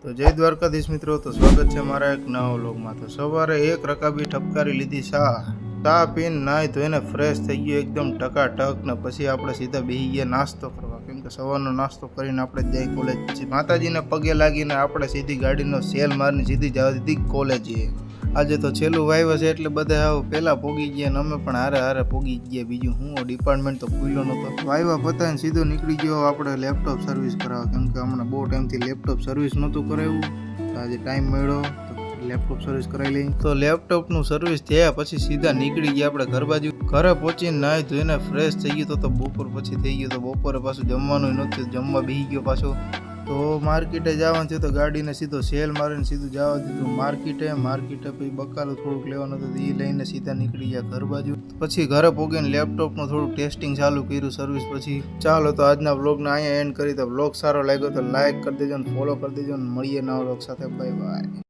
તો જય દ્વારકાધીશ મિત્રો, તો સ્વાગત છે મારા એક નવા વ્લોગમાં। તો સવારે એક રકાબી ઠપકારી લીધી ચા પીને નાહી ધોઈને ફ્રેશ થઈ ગયો એકદમ ટકાટક ને પછી આપણે સીધા બેસી ગયા નાસ્તો કરવા, કેમ કે સવારનો નાસ્તો કરીને આપણે જઈ કોલેજ, પછી માતાજીને પગે લાગીને આપણે સીધી ગાડીનો સેલ મારીને સીધી જવા દીધી કોલેજે। આજે તો છેલ્લું વાયવા છે એટલે બધા આવો પહેલા પોગી ગયા ને અમે પણ હારે પોગી ગયા। બીજું હું ડિપાર્ટમેન્ટ તો ખુલ્લો નહોતો, વાયવા પતાવીને સીધો નીકળી ગયો આપણે લેપટોપ સર્વિસ કરાવવા, કેમ કે હમણાં બહુ ટાઈમથી લેપટોપ સર્વિસ નહોતું કરાવ્યું, તો આજે ટાઈમ મળ્યો તો લેપટોપ સર્વિસ કરાવી લઈ। તો લેપટોપનું સર્વિસ થયા પછી સીધા નીકળી ગયા આપણે ઘર બાજુ। ઘરે પહોંચીને નાહી ધોઈને ફ્રેશ થઈ ગયો તો બપોર પછી થઈ ગયો, તો બપોરે પાછું જમવાનું નહોતું, જમવા બેસી ગયો પાછો। તો માર્કેટે જવાનું થયું તો ગાડીને સીધો સેલ મારીને સીધું જવા દીધું માર્કેટે પછી બકાલું થોડુંક લેવાનું હતું એ લઈને સીધા નીકળી ગયા ઘર બાજુ। પછી ઘરે પોગીને લેપટોપનું થોડું ટેસ્ટિંગ ચાલુ કર્યું સર્વિસ પછી। ચાલો તો આજના વ્લોગને અહીંયા એન્ડ કરી, તો વ્લોગ સારો લાગ્યો તો લાઈક કરી દેજો ને ફોલો કરી દેજો ને મળીએ નવા વ્લોગ સાથે, બાય બાય।